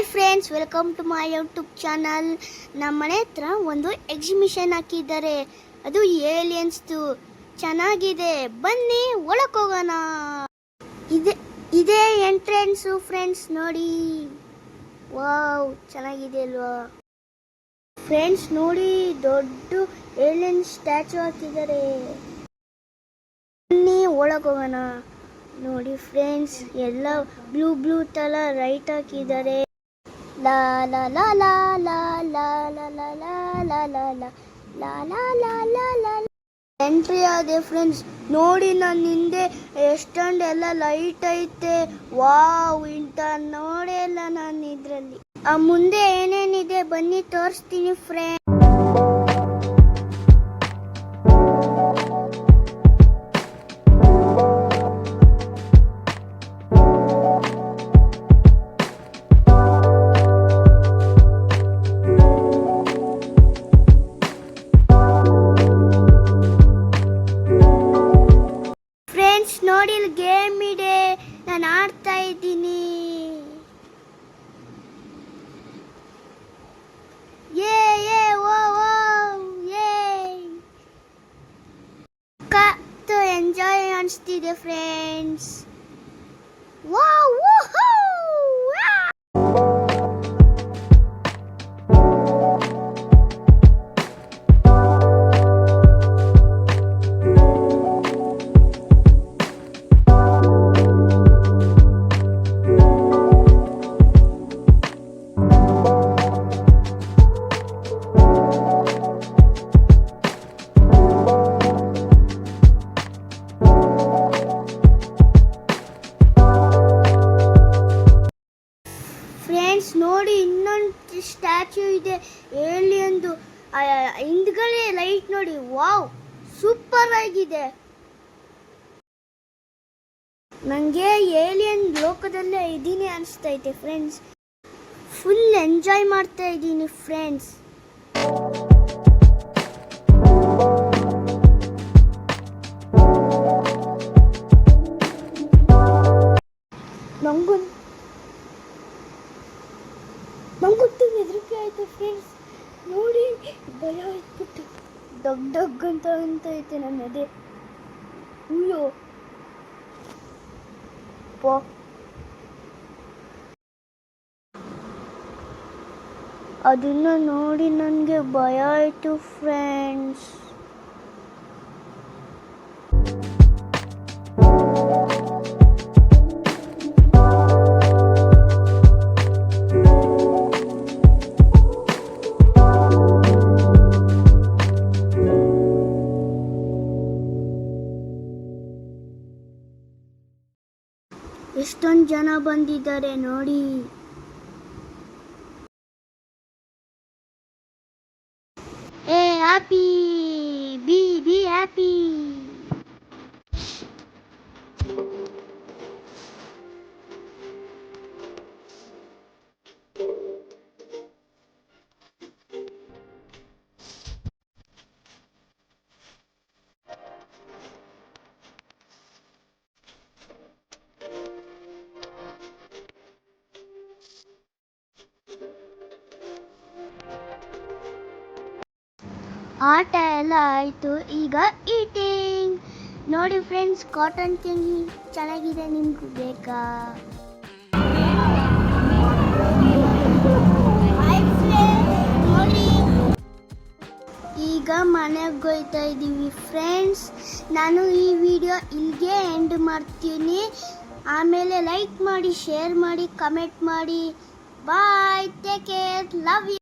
Hi friends, welcome to my YouTube channel. ನಮ್ಮ ಮನೆ ಹತ್ರ ಒಂದು ಎಕ್ಸಿಬಿಷನ್ ಹಾಕಿದ್ದಾರೆ. ಅದು ಏಲಿಯನ್ಸ್ದು ಚೆನ್ನಾಗಿದೆ. ಬನ್ನಿ ಒಳಗೆ ಹೋಗೋಣ. ಇದೇ ಎಂಟ್ರೆನ್ಸು ಫ್ರೆಂಡ್ಸ್, ನೋಡಿ. ವಾವ್, ಚೆನ್ನಾಗಿದೆ ಅಲ್ವಾ ಫ್ರೆಂಡ್ಸ್? ನೋಡಿ, ದೊಡ್ಡ ಏಲಿಯನ್ ಸ್ಟ್ಯಾಚು ಹಾಕಿದ್ದಾರೆ. ಬನ್ನಿ ಒಳಗೆ ಹೋಗೋಣ. ನೋಡಿ ಫ್ರೆಂಡ್ಸ್, ಎಲ್ಲ ಬ್ಲೂ ತರ ರೈಟ್ ಹಾಕಿದ್ದಾರೆ. ಲಾ ಲಾ ಲಾ ಲಾ ಲಾ ಲಾ ಲಾ ಲಾ ಲಾ ಲಾ ಲಾ ಲಾ ಲಾ ಲಾ ಲಾ ಲಾ. ಎಂಟ್ರಿ ಆದೆ ಫ್ರೆಂಡ್ಸ್. ನೋಡಿ, ನನ್ನ ಹಿಂದೆ ಎಷ್ಟೊಂದೆಲ್ಲ ಲೈಟ್ ಐತೆ. ವಾವ್, ಇಂತ ನೋಡೇ ಇಲ್ಲ ನಾನು ಇದ್ರಲ್ಲಿ. ಮುಂದೆ ಏನೇನಿದೆ ಬನ್ನಿ ತೋರಿಸ್ತೀನಿ ಫ್ರೆಂಡ್ಸ್. ನೋಡಿ, ಇಲ್ಲಿ ಗೇಮ್ ಇದೆ, ನಾನು ಆಡ್ತಾ ಇದ್ದೀನಿ. ಎಂಜಾಯ್ ಅನಿಸ್ತಿದೆ ಫ್ರೆಂಡ್ಸ್. ವಾವ್, ಫ್ರೆಂಡ್ಸ್ ನೋಡಿ, ಇನ್ನೊಂದು ಸ್ಟ್ಯಾಚ್ಯೂ ಇದೆ ಏಲಿಯನ್ದು. ಹಿಂದ್ಗಡೆ ಲೈಟ್ ನೋಡಿ. ವಾವ್, ಸೂಪರ್ ಆಗಿದೆ. ನನಗೆ ಏಲಿಯನ್ ಲೋಕದಲ್ಲೇ ಇದ್ದೀನಿ ಅನಿಸ್ತೈತೆ ಫ್ರೆಂಡ್ಸ್. ಫುಲ್ ಎಂಜಾಯ್ ಮಾಡ್ತಾ ಇದ್ದೀನಿ ಫ್ರೆಂಡ್ಸ್. ನಂಗಂತೂ ಹೆದರಿಕೆ ಆಯ್ತು ಫ್ರೆಂಡ್ಸ್. ನೋಡಿ, ಭಯ ಆಯ್ತು. ಡಗ್ ಅಂತ ಐತೆ ನನ್ನ ಎದೆ. ಅಯ್ಯೋ ಅದನ್ನ ನೋಡಿ ನನಗೆ ಭಯ ಆಯ್ತು ಫ್ರೆಂಡ್ಸ್. ಎಷ್ಟೊಂದು ಜನ ಬಂದಿದ್ದಾರೆ ನೋಡಿ. Happy, be happy. ಆಟ ಎಲ್ಲ ಆಯಿತು, ಈಗ ಈಟಿಂಗ್. ನೋಡಿ ಫ್ರೆಂಡ್ಸ್, ಕಾಟನ್ ಕ್ಯಾಂಡಿ ಚೆನ್ನಾಗಿದೆ, ನಿಮ್ಗೆ ಬೇಕಾ? ನೋಡಿ, ಈಗ ಮನೆಗೆ ಹೋಗ್ತಾ ಇದ್ದೀವಿ ಫ್ರೆಂಡ್ಸ್. ನಾನು ಈ ವಿಡಿಯೋ ಇಲ್ಲಿಗೆ ಎಂಡ್ ಮಾಡ್ತೀನಿ. ಆಮೇಲೆ ಲೈಕ್ ಮಾಡಿ, ಶೇರ್ ಮಾಡಿ, ಕಮೆಂಟ್ ಮಾಡಿ. ಬಾಯ್, ಟೇಕ್ ಕೇರ್, ಲವ್ ಯು.